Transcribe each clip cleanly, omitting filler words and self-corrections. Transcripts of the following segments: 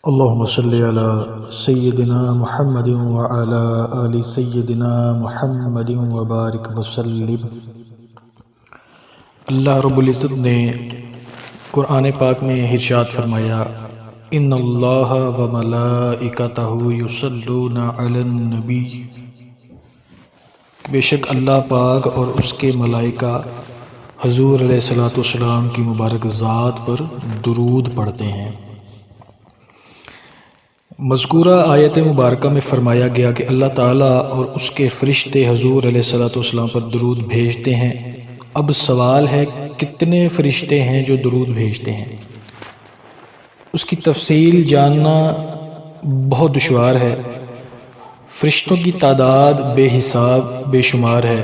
اللهم صل على سيدنا محمد وعلى آل سيدنا محمد وبارک وسلم۔ اللہ رب العزت نے قرآن پاک میں ارشاد فرمایا، ان اللہ وملائکتہ یصلون علی النبی، بے شک اللہ پاک اور اس کے ملائکہ حضور علیہ الصلوۃ والسلام کی مبارک ذات پر درود پڑھتے ہیں۔ مذکورہ آیت مبارکہ میں فرمایا گیا کہ اللہ تعالیٰ اور اس کے فرشتے حضور علیہ الصلوۃ والسلام پر درود بھیجتے ہیں۔ اب سوال ہے کتنے فرشتے ہیں جو درود بھیجتے ہیں؟ اس کی تفصیل جاننا بہت دشوار ہے۔ فرشتوں کی تعداد بے حساب بے شمار ہے۔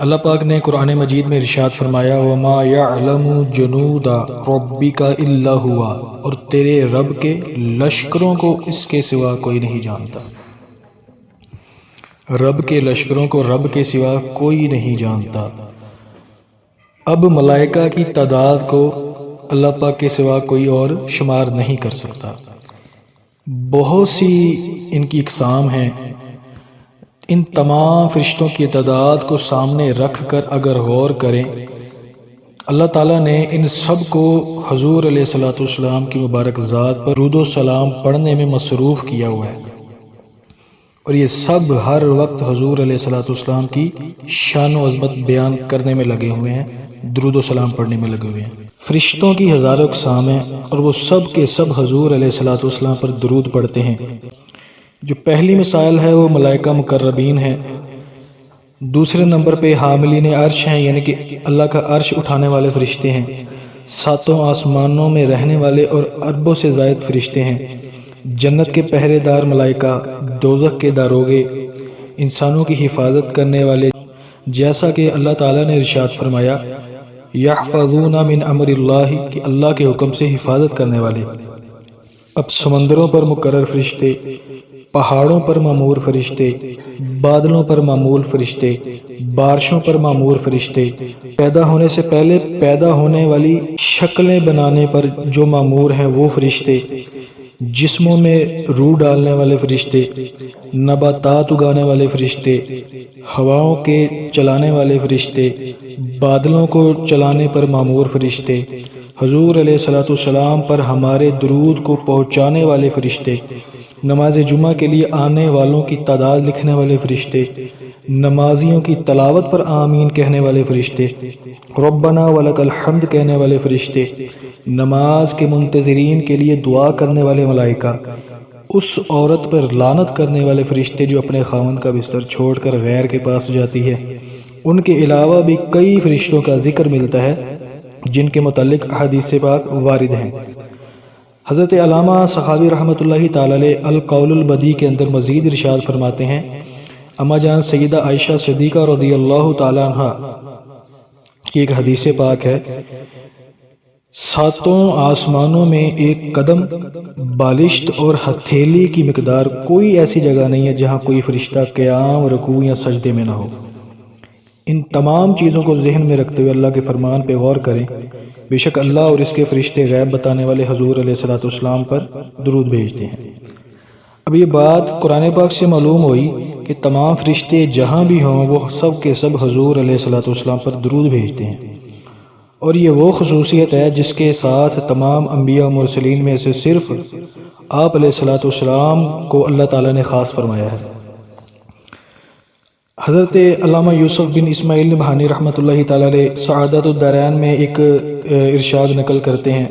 اللہ پاک نے قرآن مجید میں ارشاد فرمایا، وَمَا يَعْلَمُ جُنُودَ رَبِّكَ إِلَّا هُوَ، اور تیرے رب کے لشکروں کو اس کے سوا کوئی نہیں جانتا۔ رب کے لشکروں کو رب کے سوا کوئی نہیں جانتا۔ اب ملائکہ کی تعداد کو اللہ پاک کے سوا کوئی اور شمار نہیں کر سکتا۔ بہت سی ان کی اقسام ہیں۔ ان تمام فرشتوں کی تعداد کو سامنے رکھ کر اگر غور کریں، اللہ تعالیٰ نے ان سب کو حضور علیہ الصلوۃ والسلام کی مبارک ذات پر درود و سلام پڑھنے میں مصروف کیا ہوا ہے، اور یہ سب ہر وقت حضور علیہ الصلوۃ والسلام کی شان و عظمت بیان کرنے میں لگے ہوئے ہیں، درود و سلام پڑھنے میں لگے ہوئے ہیں۔ فرشتوں کی ہزاروں اقسام ہیں، اور وہ سب کے سب حضور علیہ الصلوۃ والسلام پر درود پڑھتے ہیں۔ جو پہلی مثال ہے وہ ملائکہ مقربین ہیں، دوسرے نمبر پہ حاملین عرش ہیں، یعنی کہ اللہ کا عرش اٹھانے والے فرشتے ہیں، ساتوں آسمانوں میں رہنے والے اور اربوں سے زائد فرشتے ہیں، جنت کے پہرے دار ملائکہ، دوزخ کے داروغے، انسانوں کی حفاظت کرنے والے، جیسا کہ اللہ تعالیٰ نے ارشاد فرمایا، یحفظون من امر اللہ، کہ اللہ کے حکم سے حفاظت کرنے والے۔ اب سمندروں پر مقرر فرشتے، پہاڑوں پر معمور فرشتے، بادلوں پر معمول فرشتے، بارشوں پر معمور فرشتے، پیدا ہونے سے پہلے پیدا ہونے والی شکلیں بنانے پر جو معمور ہیں وہ فرشتے، جسموں میں روح ڈالنے والے فرشتے، نباتات اگانے والے فرشتے، ہواؤں کے چلانے والے فرشتے، بادلوں کو چلانے پر معمور فرشتے، حضور علیہ الصلوۃ والسلام پر ہمارے درود کو پہنچانے والے فرشتے، نماز جمعہ کے لیے آنے والوں کی تعداد لکھنے والے فرشتے، نمازیوں کی تلاوت پر آمین کہنے والے فرشتے، ربنا ولک الحمد کہنے والے فرشتے، نماز کے منتظرین کے لیے دعا کرنے والے ملائکہ، اس عورت پر لعنت کرنے والے فرشتے جو اپنے خاوند کا بستر چھوڑ کر غیر کے پاس جاتی ہے۔ ان کے علاوہ بھی کئی فرشتوں کا ذکر ملتا ہے جن کے متعلق احادیث پاک وارد ہیں۔ حضرت علامہ سخاوی رحمۃ اللہ تعالی علیہ القول البدیع کے اندر مزید ارشاد فرماتے ہیں، اما جان سیدہ عائشہ صدیقہ رضی اللہ تعالی عنہ کی ایک حدیث پاک ہے، ساتوں آسمانوں میں ایک قدم بالشت اور ہتھیلی کی مقدار کوئی ایسی جگہ نہیں ہے جہاں کوئی فرشتہ قیام، رکوع یا سجدے میں نہ ہو۔ ان تمام چیزوں کو ذہن میں رکھتے ہوئے اللہ کے فرمان پہ غور کریں، بے شک اللہ اور اس کے فرشتے غیب بتانے والے حضور علیہ الصلوۃ والسلام پر درود بھیجتے ہیں۔ اب یہ بات قرآن پاک سے معلوم ہوئی کہ تمام فرشتے جہاں بھی ہوں وہ سب کے سب حضور علیہ الصلوۃ والسلام پر درود بھیجتے ہیں، اور یہ وہ خصوصیت ہے جس کے ساتھ تمام انبیاء و مرسلین میں سے صرف آپ علیہ الصلوۃ والسلام کو اللہ تعالیٰ نے خاص فرمایا ہے۔ حضرت علامہ یوسف بن اسماعیل نبہانی رحمۃ اللہ تعالیٰ علیہ سعادت الدارین میں ایک ارشاد نقل کرتے ہیں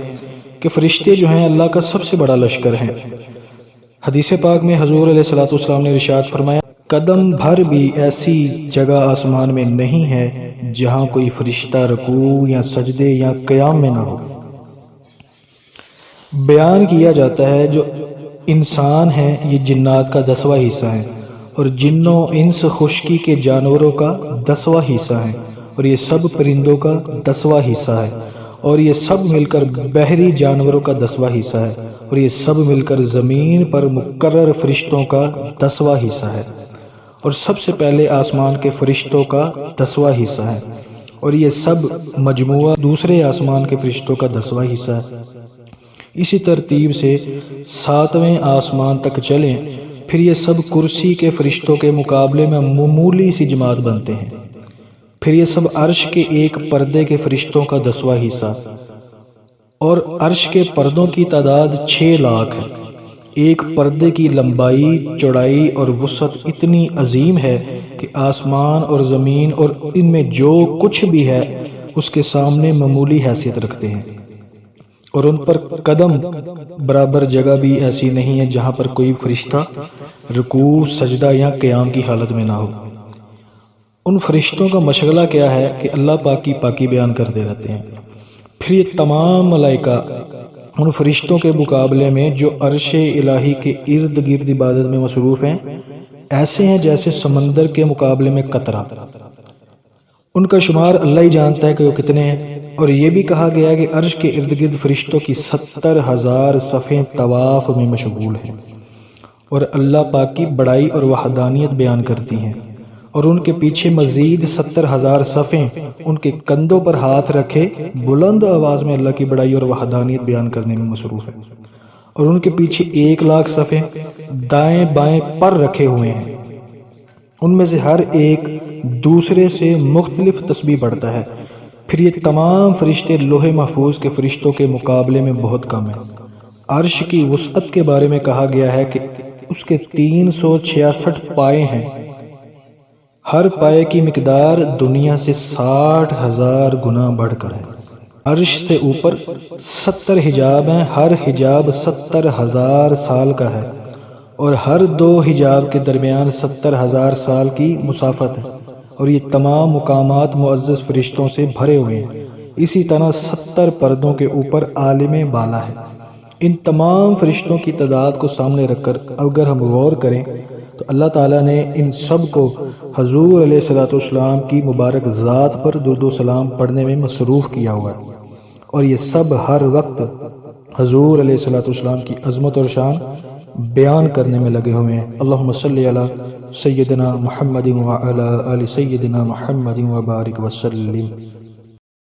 کہ فرشتے جو ہیں اللہ کا سب سے بڑا لشکر ہیں۔ حدیث پاک میں حضور علیہ الصلوۃ والسلام نے ارشاد فرمایا، قدم بھر بھی ایسی جگہ آسمان میں نہیں ہے جہاں کوئی فرشتہ رکوع یا سجدے یا قیام میں نہ ہو۔ بیان کیا جاتا ہے جو انسان ہیں یہ جنات کا 10واں حصہ ہیں، اور جنوں انس خشکی کے جانوروں کا 10واں حصہ ہیں، اور یہ سب پرندوں کا 10واں حصہ ہے، اور یہ سب مل کر بحری جانوروں کا 10واں حصہ ہے، اور یہ سب مل کر زمین پر مقرر فرشتوں کا 10واں حصہ ہے، اور سب سے پہلے آسمان کے فرشتوں کا 10واں حصہ ہے، اور یہ سب مجموعہ دوسرے آسمان کے فرشتوں کا 10واں حصہ ہے۔ اسی ترتیب سے 7ویں آسمان تک چلیں، پھر یہ سب کرسی کے فرشتوں کے مقابلے میں معمولی سی جماعت بنتے ہیں۔ پھر یہ سب عرش کے ایک پردے کے فرشتوں کا 10واں حصہ، اور عرش کے پردوں کی تعداد 6 لاکھ ہے۔ ایک پردے کی لمبائی، چوڑائی اور وسعت اتنی عظیم ہے کہ آسمان اور زمین اور ان میں جو کچھ بھی ہے اس کے سامنے معمولی حیثیت رکھتے ہیں، اور ان پر قدم برابر جگہ بھی ایسی نہیں ہے جہاں پر کوئی فرشتہ رکوع، سجدہ یا قیام کی حالت میں نہ ہو۔ ان فرشتوں کا مشغلہ کیا ہے کہ اللہ پاک کی پاکی بیان کرتے رہتے ہیں۔ پھر یہ تمام ملائکہ ان فرشتوں کے مقابلے میں جو عرش الہی کے ارد گرد عبادت میں مصروف ہیں، ایسے ہیں جیسے سمندر کے مقابلے میں قطرہ۔ ان کا شمار اللہ ہی جانتا ہے کہ وہ کتنے ہیں، اور یہ بھی کہا گیا ہے کہ عرش کے ارد گرد فرشتوں کی 70,000 صفیں طواف میں مشغول ہیں اور اللہ پاک کی بڑائی اور وحدانیت بیان کرتی ہیں، اور ان کے پیچھے مزید 70,000 صفیں ان کے کندھوں پر ہاتھ رکھے بلند آواز میں اللہ کی بڑائی اور وحدانیت بیان کرنے میں مصروف ہیں، اور ان کے پیچھے 1,00,000 صفیں دائیں بائیں پر رکھے ہوئے ہیں۔ ان میں سے ہر ایک دوسرے سے مختلف تسبیح پڑھتا ہے۔ پھر یہ تمام فرشتے لوح محفوظ کے فرشتوں کے مقابلے میں بہت کم ہیں۔ عرش کی وسعت کے بارے میں کہا گیا ہے کہ اس کے 366 پائے ہیں، ہر پائے کی مقدار دنیا سے 60,000 گنا بڑھ کر ہے۔ عرش سے اوپر 70 حجاب ہیں، ہر حجاب 70,000 سال کا ہے، اور ہر 2 حجاب کے درمیان 70,000 سال کی مسافت ہے، اور یہ تمام مقامات معزز فرشتوں سے بھرے ہوئے ہیں۔ اسی طرح 70 پردوں کے اوپر عالم بالا ہے۔ ان تمام فرشتوں کی تعداد کو سامنے رکھ کر اگر ہم غور کریں تو اللہ تعالیٰ نے ان سب کو حضور علیہ السلام کی مبارک ذات پر درود و سلام پڑھنے میں مصروف کیا ہوا ہے، اور یہ سب ہر وقت حضور علیہ السلام کی عظمت اور شان بیان کرنے میں لگے ہوئے ہیں۔ اللہم صلی علی سیدنا محمد وعلی آل سیدنا محمد وبارک وسلم۔